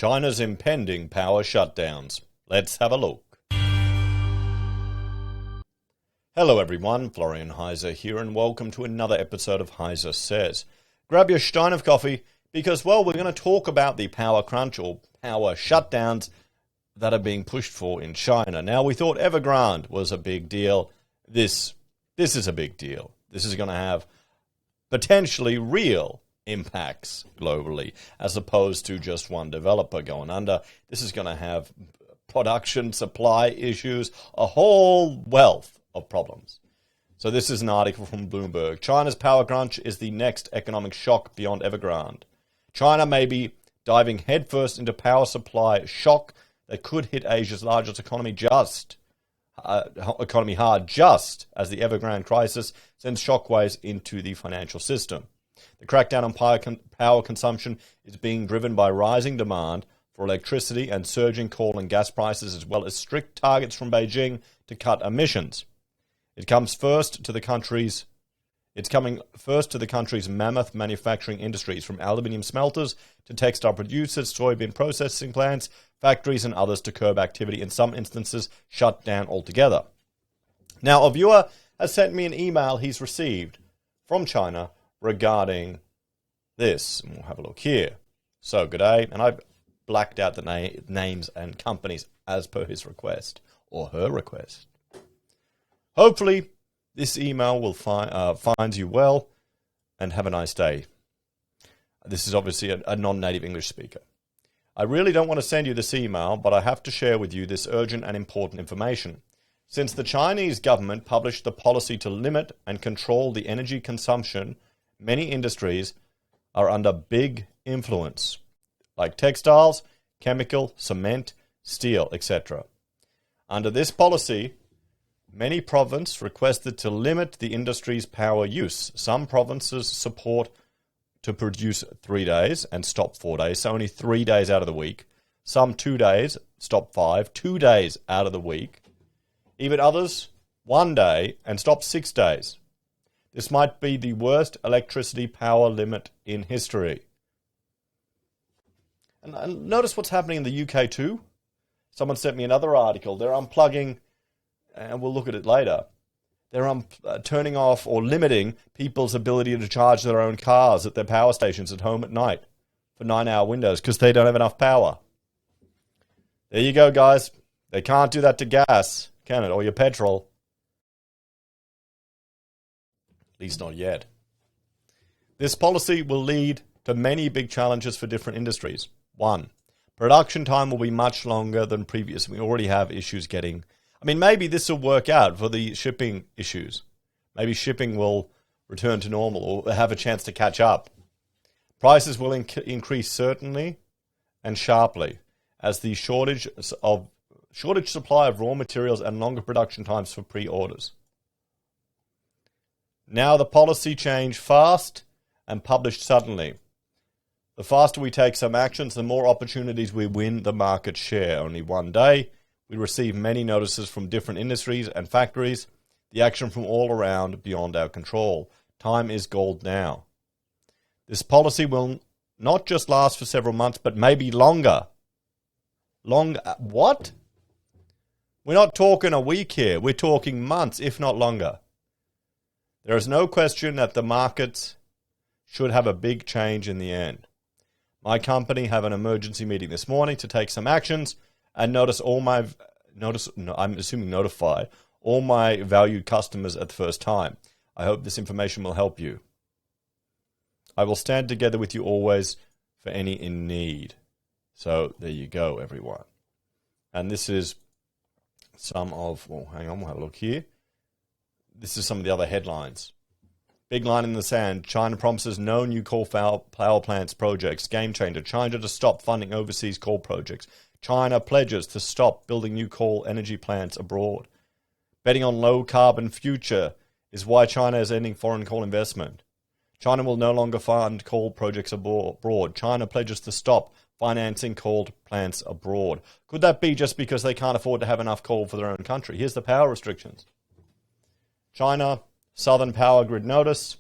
China's impending power shutdowns. Let's have a look. Hello everyone, Florian.Heise here, and welcome to another episode of HeiseSays. Grab your stein of coffee, because, well, we're going to talk about the power crunch or power shutdowns that are being pushed for in China. Now, we thought Evergrande was a big deal. This is a big deal. This is going to have potentially real impacts globally, as opposed to just one developer going under. This is going to have production, supply issues, a whole wealth of problems. So this is an article from Bloomberg. China's power crunch is the next economic shock beyond Evergrande. China may be diving headfirst into power supply shock that could hit Asia's largest economy hard, just as the Evergrande crisis sends shockwaves into the financial system. The crackdown on power consumption is being driven by rising demand for electricity and surging coal and gas prices, as well as strict targets from Beijing to cut emissions. It's coming first to the country's mammoth manufacturing industries, from aluminium smelters to textile producers, soybean processing plants, factories and others to curb activity, in some instances shut down altogether. Now, a viewer has sent me an email he's received from China regarding this. And we'll have a look here. So, good day. And I've blacked out the names and companies as per his request, or her request. Hopefully, this email will finds you well, and have a nice day. This is obviously a non-native English speaker. I really don't want to send you this email, but I have to share with you this urgent and important information. Since the Chinese government published the policy to limit and control the energy consumption, many industries are under big influence, like textiles, chemical, cement, steel, etc. Under this policy, many provinces requested to limit the industry's power use. Some provinces support to produce 3 days and stop 4 days, so only 3 days out of the week. Some 2 days, stop 5, 2 days out of the week. Even others, 1 day and stop 6 days. This might be the worst electricity power limit in history. And notice what's happening in the UK too. Someone sent me another article. They're unplugging, and we'll look at it later. They're turning off or limiting people's ability to charge their own cars at their power stations at home at night for 9-hour windows because they don't have enough power. There you go, guys. They can't do that to gas, can it? Or your petrol. At least not yet. This policy will lead to many big challenges for different industries. 1. Production time will be much longer than previous. We already have issues getting... maybe this will work out for the shipping issues. Maybe shipping will return to normal or have a chance to catch up. Prices will increase certainly and sharply as the shortage supply of raw materials and longer production times for pre-orders. Now the policy change fast and published suddenly. The faster we take some actions, the more opportunities we win the market share. Only 1 day. We receive many notices from different industries and factories, the action from all around beyond our control. Time is gold now. This policy will not just last for several months, but maybe longer. What? We're not talking a week here. We're talking months, if not longer. There is no question that the markets should have a big change in the end. My company have an emergency meeting this morning to take some actions and notify all my valued customers at the first time. I hope this information will help you. I will stand together with you always for any in need. So there you go, everyone. And this is some of, hang on, we'll have a look here. This is some of the other headlines. Big line in the sand. China promises no new coal power plants projects. Game changer. China to stop funding overseas coal projects. China pledges to stop building new coal energy plants abroad. Betting on low-carbon future is why China is ending foreign coal investment. China will no longer fund coal projects abroad. China pledges to stop financing coal plants abroad. Could that be just because they can't afford to have enough coal for their own country? Here's the power restrictions. China, Southern Power Grid notice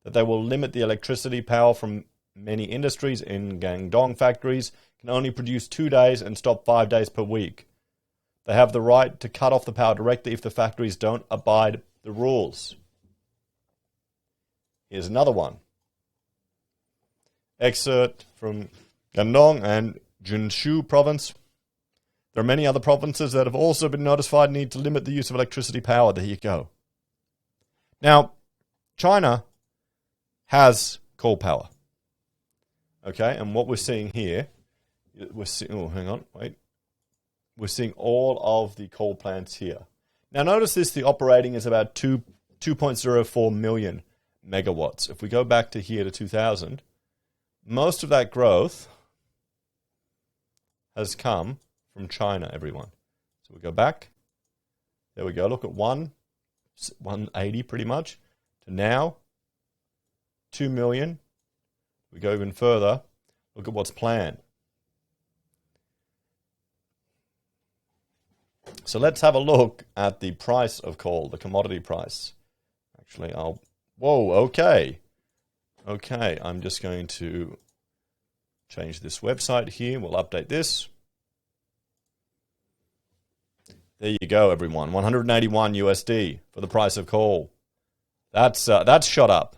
that they will limit the electricity power from many industries in Guangdong factories can only produce 2 days and stop 5 days per week. They have the right to cut off the power directly if the factories don't abide the rules. Here's another one. Excerpt from Guangdong and Jiangsu province. There are many other provinces that have also been notified need to limit the use of electricity power. There you go. Now, China has coal power. Okay, and what we're seeing here, we're seeing all of the coal plants here. Now, notice this, the operating is about 2.04 million megawatts. If we go back to here to 2000, most of that growth has come from China, everyone. So we go back. There we go. Look at 180 pretty much to now 2 million. We go even further. Look at what's planned. So let's have a look at the price of coal, the commodity price. Actually, okay. Okay, I'm just going to change this website here. We'll update this. There you go, everyone. 181 USD for the price of coal. That's shot up.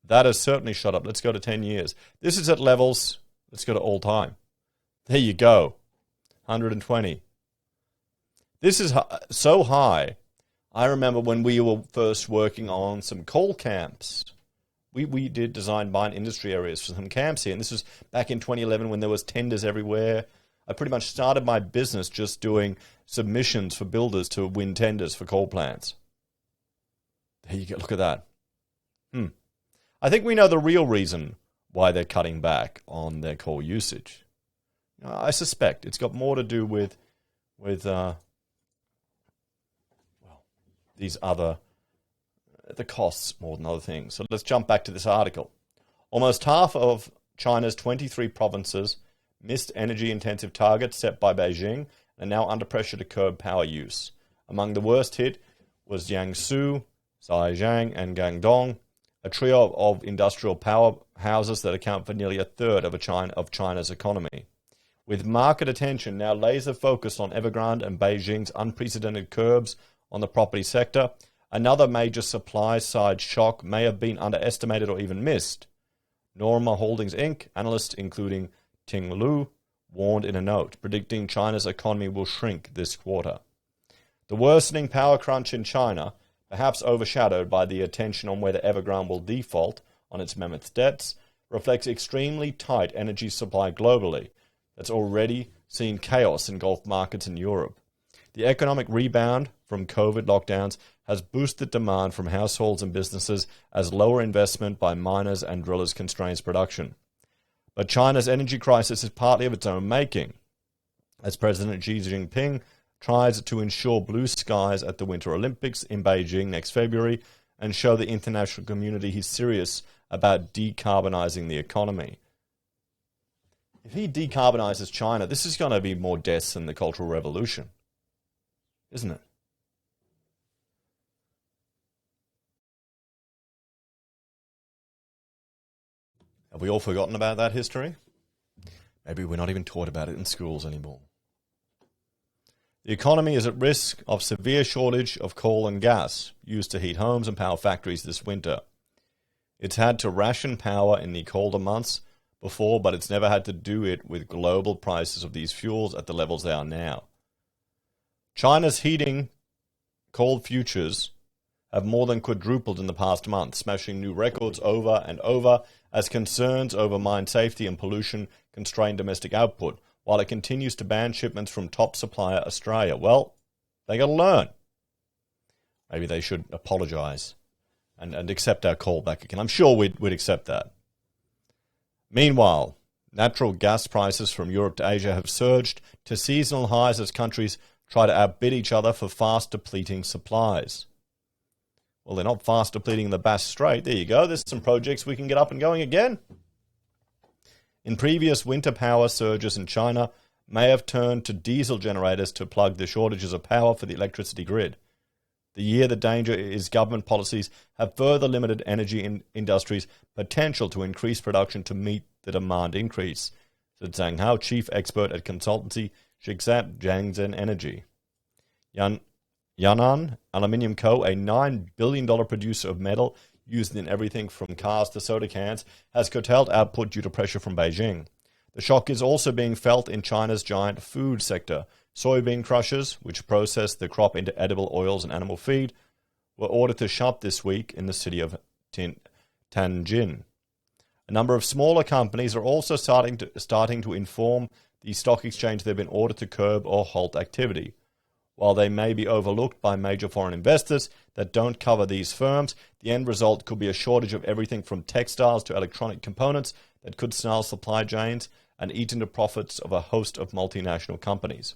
That has certainly shot up. Let's go to 10 years. This is at levels. Let's go to all time. There you go. 120. This is so high. I remember when we were first working on some coal camps. We did design mine industry areas for some camps here. And this was back in 2011 when there was tenders everywhere. I pretty much started my business just doing submissions for builders to win tenders for coal plants. There you go. Look at that. I think we know the real reason why they're cutting back on their coal usage. I suspect it's got more to do with these other, the costs more than other things. So let's jump back to this article. Almost half of China's 23 provinces missed energy-intensive targets set by Beijing and are now under pressure to curb power use. Among the worst hit was Jiangsu, Zhejiang, and Guangdong, a trio of industrial powerhouses that account for nearly a third of China's economy. With market attention now laser-focused on Evergrande and Beijing's unprecedented curbs on the property sector, another major supply-side shock may have been underestimated or even missed. Norma Holdings Inc., analysts including Ting Lu, warned in a note, predicting China's economy will shrink this quarter. The worsening power crunch in China, perhaps overshadowed by the attention on whether Evergrande will default on its mammoth debts, reflects extremely tight energy supply globally that's already seen chaos in Gulf markets in Europe. The economic rebound from COVID lockdowns has boosted demand from households and businesses as lower investment by miners and drillers constrains production. But China's energy crisis is partly of its own making, as President Xi Jinping tries to ensure blue skies at the Winter Olympics in Beijing next February and show the international community he's serious about decarbonizing the economy. If he decarbonizes China, this is going to be more deaths than the Cultural Revolution, isn't it? Have we all forgotten about that history? Maybe we're not even taught about it in schools anymore. The economy is at risk of severe shortage of coal and gas used to heat homes and power factories this winter. It's had to ration power in the colder months before, but it's never had to do it with global prices of these fuels at the levels they are now. China's heating coal futures have more than quadrupled in the past month, smashing new records over and over as concerns over mine safety and pollution constrain domestic output, while it continues to ban shipments from top supplier Australia. Well, they got to learn. Maybe they should apologize and accept our call back again. I'm sure we'd accept that. Meanwhile, natural gas prices from Europe to Asia have surged to seasonal highs as countries try to outbid each other for fast depleting supplies. Well, they're not fast depleting the Bass Strait. There you go. There's some projects we can get up and going again. In previous winter power surges in China may have turned to diesel generators to plug the shortages of power for the electricity grid. The danger is government policies have further limited energy industry's potential to increase production to meet the demand increase. said Zhang Hao, chief expert at consultancy Shigsat Jiangxin Energy. Yan'an Aluminium Co., a $9 billion producer of metal used in everything from cars to soda cans, has curtailed output due to pressure from Beijing. The shock is also being felt in China's giant food sector. Soybean crushers, which process the crop into edible oils and animal feed, were ordered to shut this week in the city of Tianjin. A number of smaller companies are also starting to inform the stock exchange they've been ordered to curb or halt activity. While they may be overlooked by major foreign investors that don't cover these firms, the end result could be a shortage of everything from textiles to electronic components that could snarl supply chains and eat into profits of a host of multinational companies.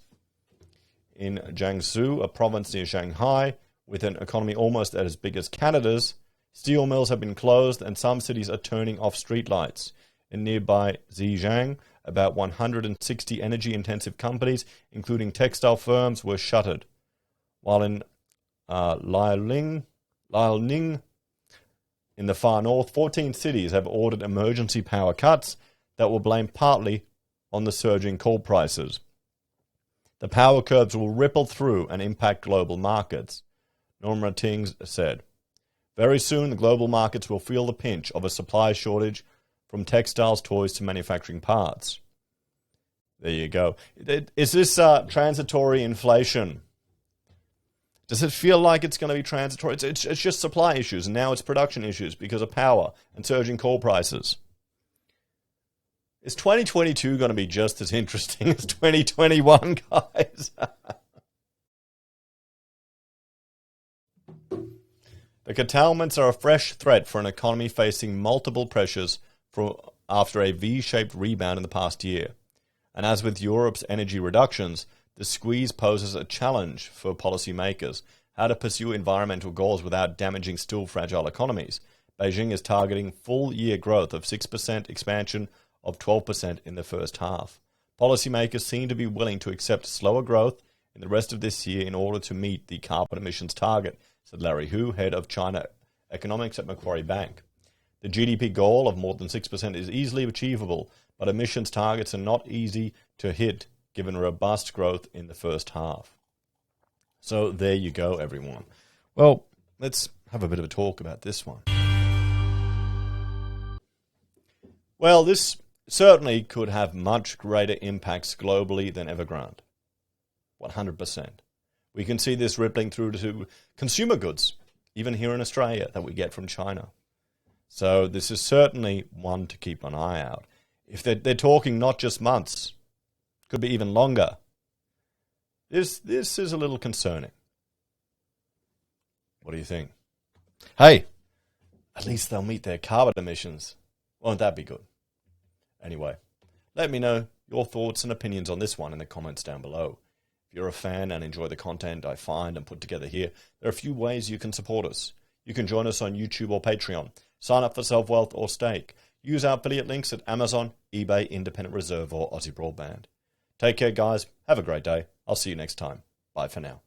In Jiangsu, a province near Shanghai, with an economy almost as big as Canada's, steel mills have been closed and some cities are turning off streetlights. In nearby Zhejiang, about 160 energy-intensive companies, including textile firms, were shuttered. While in Liaoning, in the far north, 14 cities have ordered emergency power cuts that will blame partly on the surging coal prices. The power curbs will ripple through and impact global markets, Norma Tings said. Very soon, the global markets will feel the pinch of a supply shortage from textiles, toys to manufacturing parts. There you go. Is this transitory inflation? Does it feel like it's going to be transitory? It's just supply issues, and now it's production issues because of power and surging coal prices. Is 2022 going to be just as interesting as 2021, guys? The curtailments are a fresh threat for an economy facing multiple pressures after a V-shaped rebound in the past year. And as with Europe's energy reductions, the squeeze poses a challenge for policymakers, how to pursue environmental goals without damaging still fragile economies. Beijing is targeting full-year growth of 6%, expansion of 12% in the first half. Policymakers seem to be willing to accept slower growth in the rest of this year in order to meet the carbon emissions target, said Larry Hu, head of China economics at Macquarie Bank. The GDP goal of more than 6% is easily achievable, but emissions targets are not easy to hit given robust growth in the first half. So there you go, everyone. Well, let's have a bit of a talk about this one. Well, this certainly could have much greater impacts globally than Evergrande. 100%. We can see this rippling through to consumer goods, even here in Australia, that we get from China. So this is certainly one to keep an eye out. If they're talking not just months, could be even longer, this is a little concerning. What do you think? Hey, at least they'll meet their carbon emissions. Won't that be good? Anyway, let me know your thoughts and opinions on this one in the comments down below. If you're a fan and enjoy the content I find and put together here, there are a few ways you can support us. You can join us on YouTube or Patreon. Sign up for SelfWealth or Stake. Use our affiliate links at Amazon, eBay, Independent Reserve, or AussieBroadband. Take care, guys. Have a great day. I'll see you next time. Bye for now.